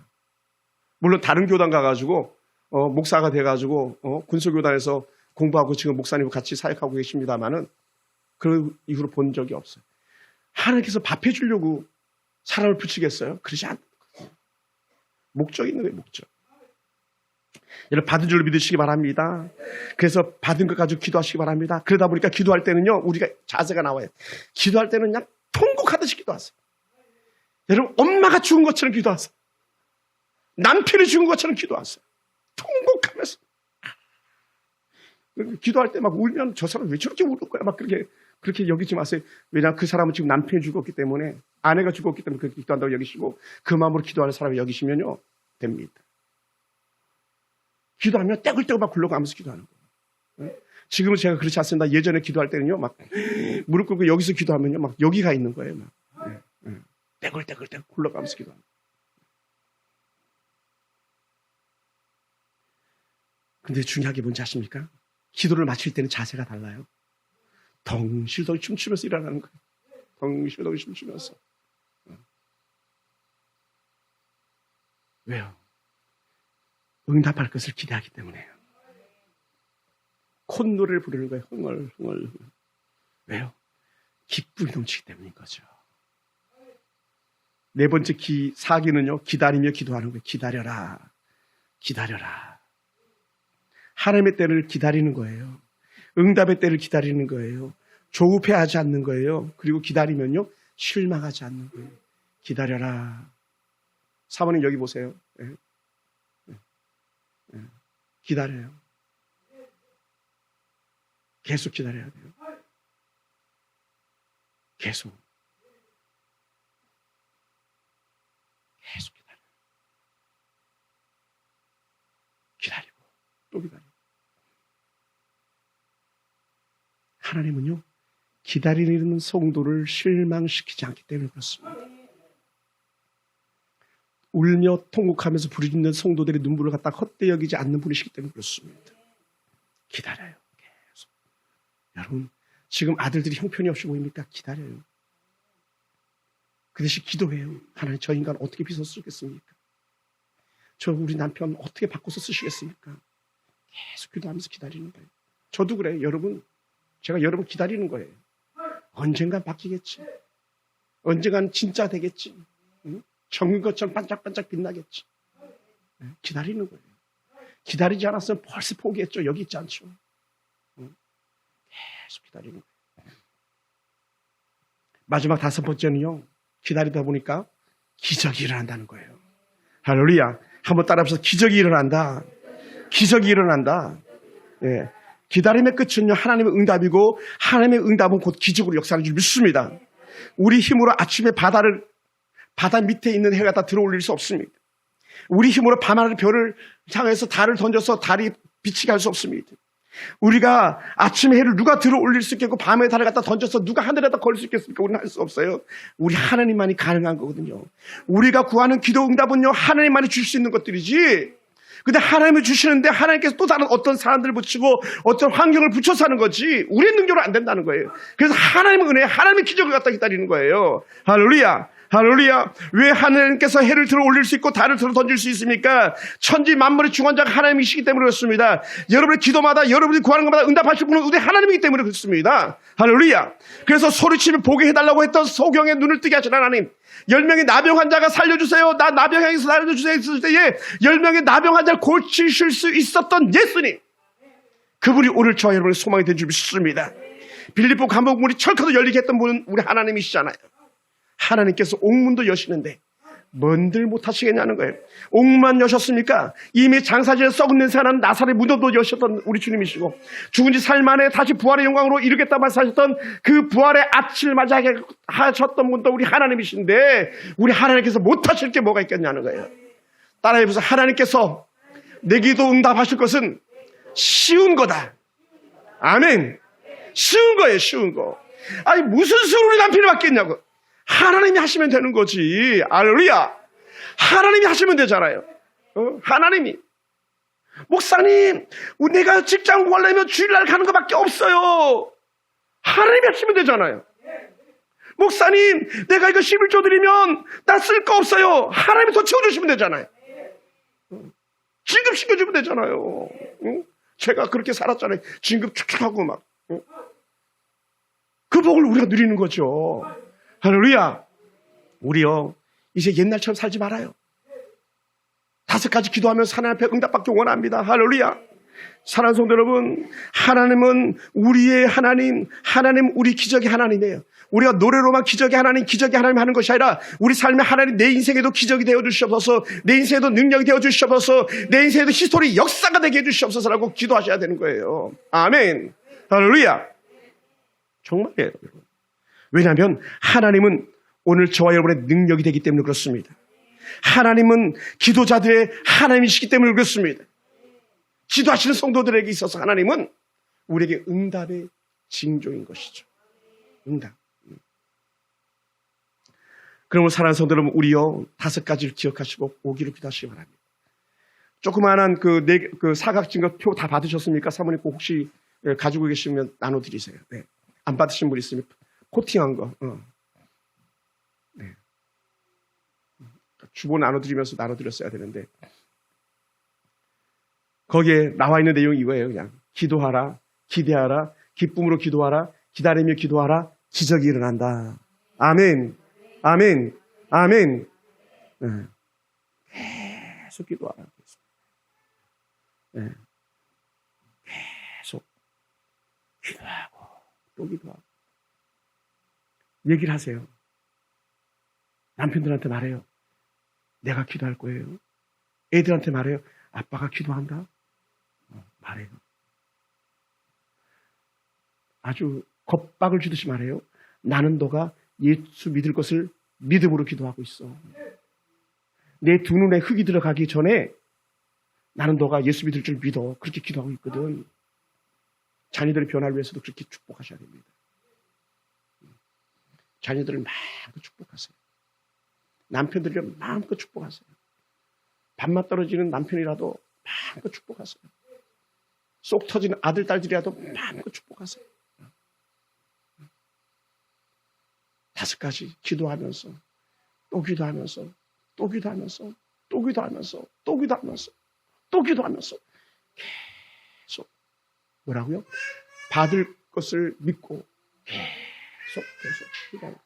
물론 다른 교단 가가지고 목사가 돼가지고 군소교단에서 공부하고 지금 목사님과 같이 사역하고 계십니다만은 그 이후로 본 적이 없어요. 하나님께서 밥 해주려고 사람을 붙이겠어요? 그러지 않아요. 목적이 있는 거예요, 목적. 여러분 받은 줄로 믿으시기 바랍니다. 그래서 받은 것 가지고 기도하시기 바랍니다. 그러다 보니까 기도할 때는요, 우리가 자세가 나와요. 기도할 때는 그냥 통곡하듯이 기도하세요. 여러분 엄마가 죽은 것처럼 기도하세요. 남편이 죽은 것처럼 기도하세요. 통곡하면서. 기도할 때 막 울면 저 사람 왜 저렇게 우는 거야? 막 그렇게 여기지 마세요. 왜냐하면 그 사람은 지금 남편이 죽었기 때문에, 아내가 죽었기 때문에 그렇게 기도한다고 여기시고, 그 마음으로 기도하는 사람을 여기시면요, 됩니다. 기도하면 떼굴떼굴 막 굴러가면서 기도하는 거예요. 지금은 제가 그렇지 않습니다. 예전에 기도할 때는요, 막 무릎 꿇고 여기서 기도하면요, 막 여기가 있는 거예요. 막. 떼굴떼굴 굴러가면서 기도하는 거예요. 근데 중요한 게 뭔지 아십니까? 기도를 마칠 때는 자세가 달라요. 덩실덩실 춤추면서 일어나는 거예요. 덩실덩실 춤추면서. 왜요? 응답할 것을 기대하기 때문에요. 콧노래를 부르는 거예요. 흥얼. 왜요? 기쁨이 넘치기 때문인 거죠. 네 번째 사기는요, 기다리며 기도하는 거예요. 기다려라. 하나님의 때를 기다리는 거예요. 응답의 때를 기다리는 거예요. 조급해하지 않는 거예요. 그리고 기다리면요, 실망하지 않는 거예요. 기다려라. 사모님 여기 보세요. 기다려요. 계속 기다려야 돼요. 계속 기다려요. 기다리고 또 기다리고. 하나님은요, 기다리는 성도를 실망시키지 않기 때문에 그렇습니다. 울며 통곡하면서 부르짖는 성도들의 눈물을 갖다 헛되이 여기지 않는 분이시기 때문에 그렇습니다. 기다려요. 계속. 여러분, 지금 아들들이 형편이 없이 보입니까? 기다려요. 그 대신 기도해요. 하나님, 저 인간 어떻게 빚어 쓰겠습니까? 저 우리 남편 어떻게 바꿔서 쓰시겠습니까? 계속 기도하면서 기다리는 거예요. 저도 그래요. 여러분, 제가 여러분 기다리는 거예요. 언젠간 바뀌겠지. 언젠간 진짜 되겠지. 응? 정인 것처럼 반짝반짝 빛나겠지. 기다리는 거예요. 기다리지 않았으면 벌써 포기했죠. 여기 있지 않죠. 응? 계속 기다리는 거예요. 마지막 5번째는요. 기다리다 보니까 기적이 일어난다는 거예요. 할렐루야. 한번 따라합시다. 기적이 일어난다. 기적이 일어난다. 예. 기다림의 끝은요, 하나님의 응답이고, 하나님의 응답은 곧 기적으로 역사하는 줄 믿습니다. 우리 힘으로 아침에 바다 밑에 있는 해가 다 들어올릴 수 없습니다. 우리 힘으로 밤하늘 별을 향해서 달을 던져서 달이 비치게 할 수 없습니다. 우리가 아침에 해를 누가 들어올릴 수 있겠고, 밤에 달을 갖다 던져서 누가 하늘에다 걸을 수 있겠습니까? 우리는 할 수 없어요. 우리 하나님만이 가능한 거거든요. 우리가 구하는 기도 응답은요, 하나님만이 줄 수 있는 것들이지, 근데 하나님을 주시는데 하나님께서 또 다른 어떤 사람들을 붙이고 어떤 환경을 붙여서 하는 거지 우리의 능력으로 안 된다는 거예요. 그래서 하나님의 은혜, 하나님의 기적을 갖다 기다리는 거예요. 할렐루야. 할렐루야. 왜 하나님께서 해를 들어 올릴 수 있고 달을 들어 던질 수 있습니까? 천지 만물의 중원자가 하나님이시기 때문에 그렇습니다. 여러분의 기도마다, 여러분이 구하는 것마다 응답하실 분은 우리 하나님이기 때문에 그렇습니다. 할렐루야. 그래서 소리치며 보게 해달라고 했던 소경의 눈을 뜨게 하신 하나님, 10명의 나병 환자가 살려주세요, 나 나병에서 살려주세요 했을 때에 10명의 나병 환자를 고치실 수 있었던 예수님, 그분이 오늘 저와 여러분의 소망이 된 줄 믿습니다. 빌립보 감옥문이 철커도 열리게 했던 분은 우리 하나님이시잖아요. 하나님께서 옥문도 여시는데 뭔들 못하시겠냐는 거예요. 옥문만 여셨습니까? 이미 장사지에 썩은 냄새 나는 나사렛 무덤도 여셨던 우리 주님이시고, 죽은 지 사흘 만에 다시 부활의 영광으로 이루겠다 말씀하셨던 그 부활의 아침을 맞이하게 하셨던 분도 우리 하나님이신데, 우리 하나님께서 못하실 게 뭐가 있겠냐는 거예요. 따라해보세요. 하나님께서 내 기도 응답하실 것은 쉬운 거다. 아멘. 쉬운 거예요, 쉬운 거. 아니, 무슨 수로 우리 남편이 받겠냐고. 하나님이 하시면 되는 거지. 할렐루야. 하나님이 하시면 되잖아요. 하나님이. 목사님, 내가 직장 구하려면 주일날 가는 것밖에 없어요. 하나님이 하시면 되잖아요. 목사님, 내가 이거 11조 드리면 나 쓸 거 없어요. 하나님이 더 채워주시면 되잖아요. 진급시켜주면 되잖아요. 제가 그렇게 살았잖아요. 진급 축축하고 막. 그 복을 우리가 누리는 거죠. 할렐루야. 우리요, 이제 옛날처럼 살지 말아요. 5가지 기도하면서 하나님 앞에 응답받기 원합니다. 할렐루야. 사랑하는 성도 여러분, 하나님은 우리의 하나님, 하나님 우리 기적의 하나님이에요. 우리가 노래로만 기적의 하나님 하는 것이 아니라 우리 삶의 하나님, 내 인생에도 기적이 되어주시옵소서, 내 인생에도 능력이 되어주시옵소서, 내 인생에도 히스토리 역사가 되게 해주시옵소서라고 기도하셔야 되는 거예요. 아멘. 할렐루야. 정말이에요. 왜냐하면 하나님은 오늘 저와 여러분의 능력이 되기 때문에 그렇습니다. 하나님은 기도자들의 하나님이시기 때문에 그렇습니다. 기도하시는 성도들에게 있어서 하나님은 우리에게 응답의 징조인 것이죠. 응답. 그러면 사랑하는 성도 여러분, 우리요 5가지를 기억하시고 오기를 기도하시기 바랍니다. 조그마한 그 사각증거 표 다 받으셨습니까? 사모님 꼭 혹시 가지고 계시면 나눠드리세요. 네. 안 받으신 분 있으면 코팅한 거. 네. 주보 나눠드리면서 나눠드렸어야 되는데, 거기에 나와 있는 내용이 이거예요. 그냥 기도하라, 기대하라, 기쁨으로 기도하라, 기다리며 기도하라, 기적이 일어난다. 아멘, 아멘, 아멘. 네. 계속 기도하라. 네. 계속 기도하고 또 기도하고. 얘기를 하세요. 남편들한테 말해요. 내가 기도할 거예요. 애들한테 말해요. 아빠가 기도한다. 말해요. 아주 겁박을 주듯이 말해요. 나는 너가 예수 믿을 것을 믿음으로 기도하고 있어. 내 두 눈에 흙이 들어가기 전에 나는 너가 예수 믿을 줄 믿어. 그렇게 기도하고 있거든. 자녀들의 변화를 위해서도 그렇게 축복하셔야 됩니다. 자녀들을 마음껏 축복하세요. 남편들을 마음껏 축복하세요. 밥맛 떨어지는 남편이라도 마음껏 축복하세요. 쏙 터지는 아들, 딸들이라도 마음껏 축복하세요. 5가지 기도하면서 또 기도하면서 또 기도하면서 또 기도하면서 또 기도하면서 또 기도하면서 계속 뭐라고요? 받을 것을 믿고 계속 기도하고.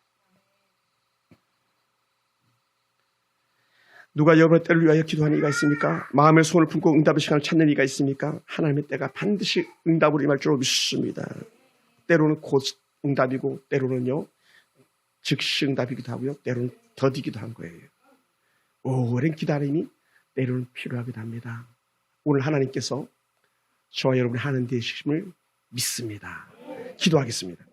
누가 여러분의 때를 위하여 기도하는 이가 있습니까? 마음의 소원을 품고 응답의 시간을 찾는 이가 있습니까? 하나님의 때가 반드시 응답으로 임할 줄 믿습니다. 때로는 곧 응답이고 때로는요 즉시 응답이기도 하고요, 때로는 더디기도 한 거예요. 오랜 기다림이 때로는 필요하기도 합니다. 오늘 하나님께서 저와 여러분의 하는 되심을 믿습니다. 기도하겠습니다.